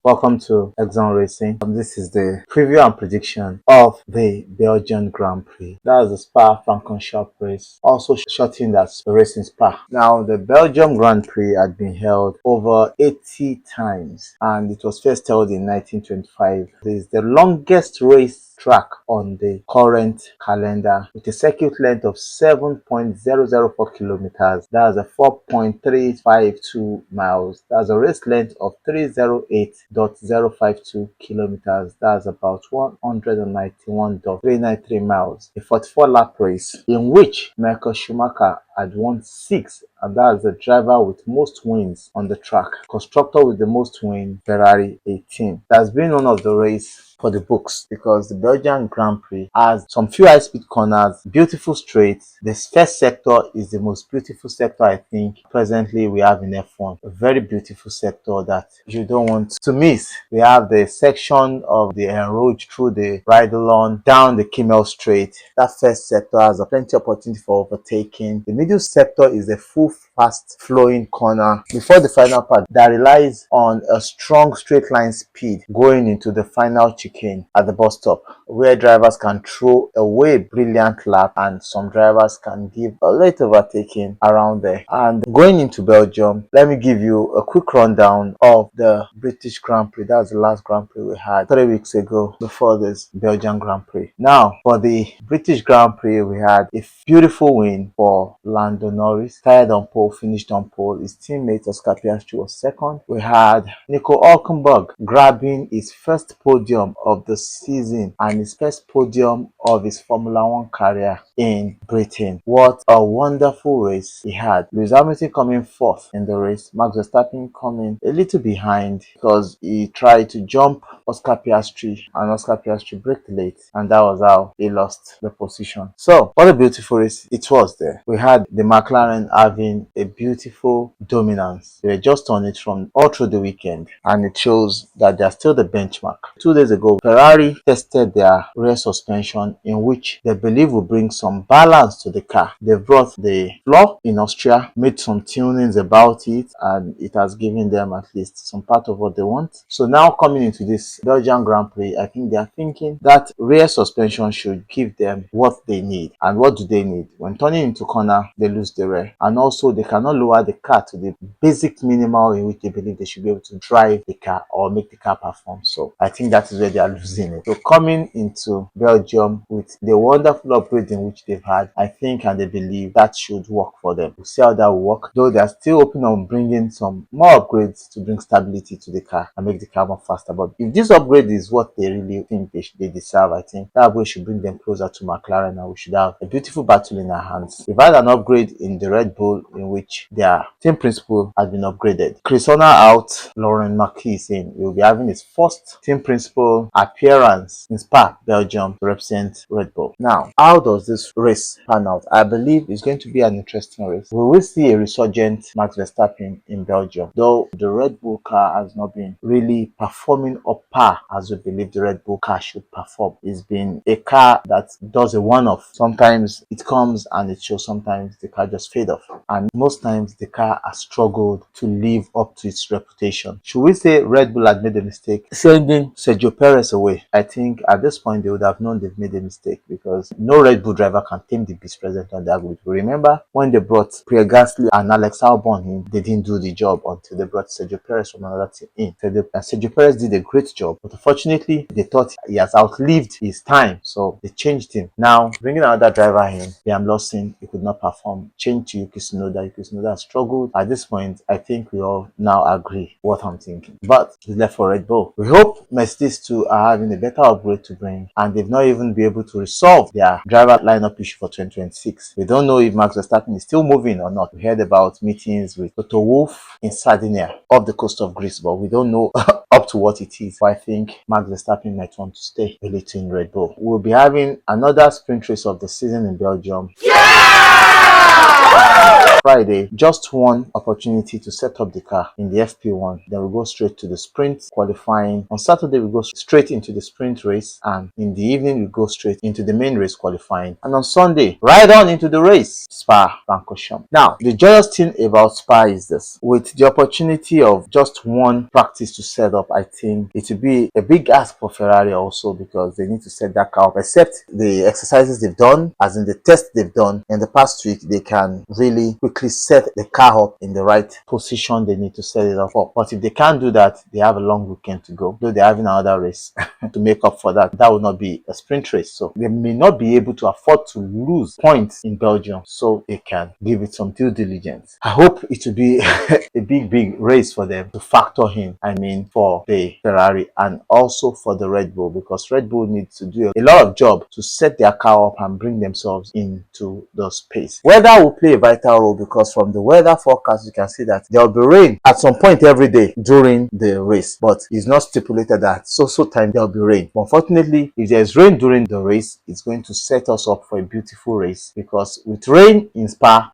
Welcome to Racing. This is the preview and prediction of the Belgian Grand Prix. That is the Spa-Francorchamps race, also shortened as the Racing Spa. Now, the Belgium Grand Prix had been held over 80 times and it was first held in 1925. It is the longest race track on the current calendar with a circuit length of 7.004 kilometers. That's a 4.352 miles. That's a race length of 308.052 kilometers. That's about 191.393 miles. A 44 lap race in which Michael Schumacher had won 6, and that's the driver with most wins on the track. Constructor with the most wins, Ferrari 18. That's been one of the race for the books because the Belgian Grand Prix has some few high-speed corners, beautiful straights. This first sector is the most beautiful sector I think presently we have in F1. A very beautiful sector that you don't want to miss. We have the section of the Enrouge through the Ride-Along down the Kimmel Straight. That first sector has a plenty of opportunity for overtaking. The middle sector is a full fast flowing corner before the final part that relies on a strong straight line speed going into the final chicane at the bus stop, where drivers can throw away brilliant lap and some drivers can give a late overtaking around there. And going into Belgium, let me give you a quick rundown of the British Grand Prix. That's the last Grand Prix we had 3 weeks ago before this Belgian Grand Prix. Now, for the British Grand Prix, we had a beautiful win for Lando Norris. Started on pole, finished on pole. His teammate Oscar Piastri was second. We had Nico Hulkenberg grabbing his first podium of the season and his first podium of his Formula One career in Britain. What a wonderful race he had. Lewis Hamilton coming fourth in the race. Max Verstappen coming a little behind because he tried to jump Oscar Piastri and Oscar Piastri braked late, and that was how he lost the position. So what a beautiful race it was there. We had the McLaren having a beautiful dominance. They were just on it from all through the weekend, and it shows that they are still the benchmark. 2 days ago, Ferrari tested their rear suspension, in which they believe will bring some balance to the car. They brought the floor in Austria, made some tunings about it, and it has given them at least some part of what they want. So now coming into this Belgian Grand Prix, I think they are thinking that rear suspension should give them what they need. And what do they need? When turning into corner, they lose the rear, and also they cannot lower the car to the basic minimal in which they believe they should be able to drive the car or make the car perform. So I think that is where they are losing it. So coming into Belgium with the wonderful upgrade in which they've had, I think and they believe that should work for them. We'll see how that will work, though they are still open on bringing some more upgrades to bring stability to the car and make the car more faster. But if this upgrade is what they really think they deserve, I think that upgrade should bring them closer to McLaren, and we should have a beautiful battle in our hands. We've had an upgrade in the Red Bull in which their team principal has been upgraded. Chris Horner out, Laurent Marquis in. He will be having his first team principal appearance in Spa, Belgium, to represent Red Bull. Now, how does this race pan out? I believe it's going to be an interesting race. We will see a resurgent Max Verstappen in Belgium, though the Red Bull car has not been really performing up par as we believe the Red Bull car should perform. It's been a car that does a one-off. Sometimes it comes and it shows, sometimes the car just fade off, and most times the car has struggled to live up to its reputation. Should we say Red Bull had made a mistake sending Sergio Perez away? I think at this point they would have known they've made a mistake, because no Red Bull driver can tame the beast present on that grid. Remember when they brought Pierre Gasly and Alex Albon in, they didn't do the job until they brought Sergio Perez from another team in. Sergio Perez did a great job, but unfortunately they thought he has outlived his time, so they changed him. Now bringing another driver in, Liam Lawson, he could not perform. Change to Yuki Tsunoda. Yuki Tsunoda struggled. At this point, I think we all now agree what I'm thinking. But it's left for Red Bull. We hope Mercedes 2 are having a better upgrade to bring, and they've not even been able to resolve their driver lineup issue for 2026. We don't know if Max Verstappen is still moving or not. We heard about meetings with Toto Wolff in Sardinia, off the coast of Greece, but we don't know up to what it is. But I think Max Verstappen might want to stay a little in Red Bull. We'll be having another sprint race of the season in Belgium. Yeah! Friday, just one opportunity to set up the car in the FP1. Then we go straight to the sprint qualifying. On Saturday, we go straight into the sprint race, and in the evening, we go straight into the main race qualifying. And on Sunday, right on into the race, Spa-Francorchamps. Now, the joyous thing about Spa is this: with the opportunity of just one practice to set up, I think it will be a big ask for Ferrari also, because they need to set that car up. Except the exercises they've done, as in the test they've done in the past week, they can really quickly set the car up in the right position they need to set it up for. But if they can't do that, they have a long weekend to go, though they're having another race to make up for that. That will not be a sprint race, so they may not be able to afford to lose points in Belgium, so they can give it some due diligence. I hope it will be a big race for them to factor in, I mean, for the Ferrari and also for the Red Bull, because Red Bull needs to do a lot of job to set their car up and bring themselves into the space. Weather will play a vital role, because from the weather forecast you can see that there will be rain at some point every day during the race, but it's not stipulated that so time there will be rain. But unfortunately, if there's rain during the race, it's going to set us up for a beautiful race, because with rain in Spa,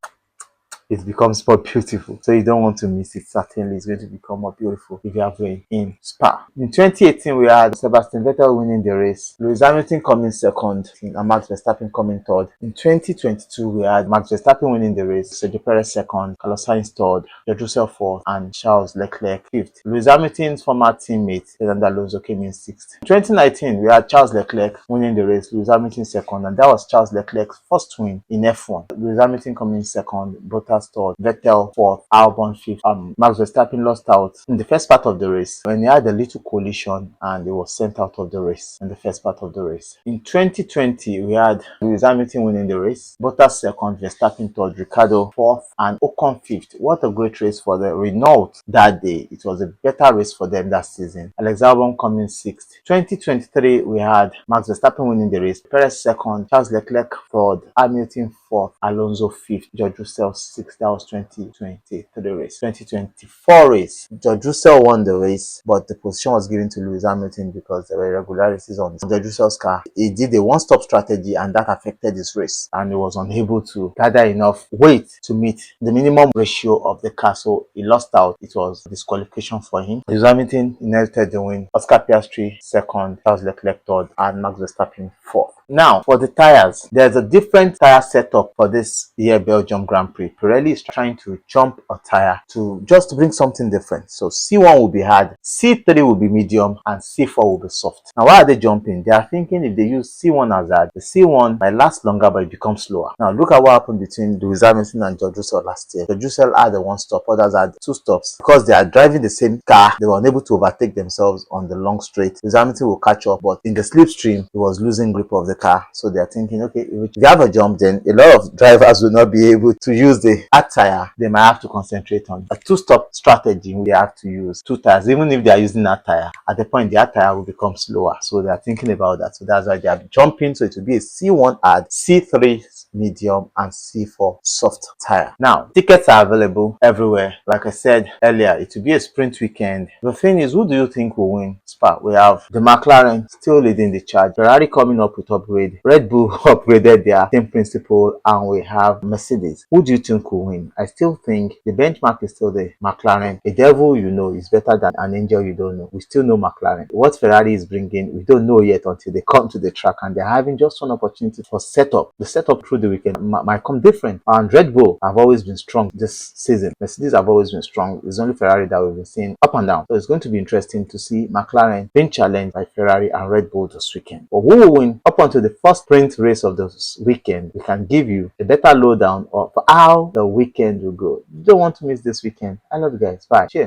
it becomes more beautiful. So you don't want to miss it. Certainly, it's going to become more beautiful if you have rain in Spa. In 2018, we had Sebastian Vettel winning the race, Lewis Hamilton coming second, and Max Verstappen coming third. In 2022, we had Max Verstappen winning the race, Sergio Perez second, Carlos Sainz third, George Russell fourth, and Charles Leclerc fifth. Lewis Hamilton's former teammate, Fernando Alonso, came in sixth. In 2019, we had Charles Leclerc winning the race, Lewis Hamilton second, and that was Charles Leclerc's first win in F1. Lewis Hamilton coming second, Bottas third, Vettel fourth, Albon fifth. Max Verstappen lost out in the first part of the race when he had a little collision and he was sent out of the race in the first part of the race. In 2020, we had Lewis Hamilton winning the race, Bottas second, Verstappen third, Ricciardo fourth, and Ocon fifth. What a great race for the Renault that day. It was a better race for them that season. Alex Albon coming sixth. 2023, we had Max Verstappen winning the race, Perez second, Charles Leclerc third, Hamilton fourth, Alonso fifth, George Russell sixth. That was 2023 race. 2024 race, George Russell won the race, but the position was given to Lewis Hamilton because there were irregularities on George Russell's car. He did a one-stop strategy, and that affected his race, and he was unable to gather enough weight to meet the minimum ratio of the car, so he lost out. It was disqualification for him. Lewis Hamilton inherited the win, Oscar Piastri second, Charles Leclerc third, and Max Verstappen fourth. Now, for the tires, there's a different tire setup for this year Belgium Grand Prix. Pirelli is trying to jump a tire to just bring something different. So C1 will be hard, C3 will be medium, and C4 will be soft. Now, why are they jumping? They are thinking if they use C1 as hard, the C1 might last longer but it becomes slower. Now, look at what happened between Lewis Hamilton and George Russell last year. George Russell had a one stop, others had two stops. Because they are driving the same car, they were unable to overtake themselves on the long straight. Lewis Hamilton will catch up, but in the slipstream, he was losing grip of the car. So they are thinking, okay, if you have a jump, then a lot of drivers will not be able to use the hard tire. They might have to concentrate on a two-stop strategy. They have to use two tires, even if they are using that tire. At the point, the hard tire will become slower. So they are thinking about that. So that's why they are jumping. So it will be a C1 hard, C3 medium, and C4 soft tire. Now, tickets are available everywhere. Like I said earlier, it will be a sprint weekend. The thing is, who do you think will win Spa? We have the McLaren still leading the charge, Ferrari coming up with upgrade, Red Bull upgraded their same principle, and we have Mercedes. Who do you think will win? I still think the benchmark is still the McLaren. A devil you know is better than an angel you don't know. We still know McLaren. What Ferrari is bringing, we don't know yet until they come to the track, and they're having just one opportunity for setup. The setup through the weekend might come different. And Red Bull have always been strong this season. Mercedes have always been strong. It's only Ferrari that we've been seeing up and down. So it's going to be interesting to see McLaren being challenged by Ferrari and Red Bull this weekend. But who will win? Up until the first sprint race of this weekend, we can give you a better lowdown of how the weekend will go. You don't want to miss this weekend. I love you guys. Bye. Cheers.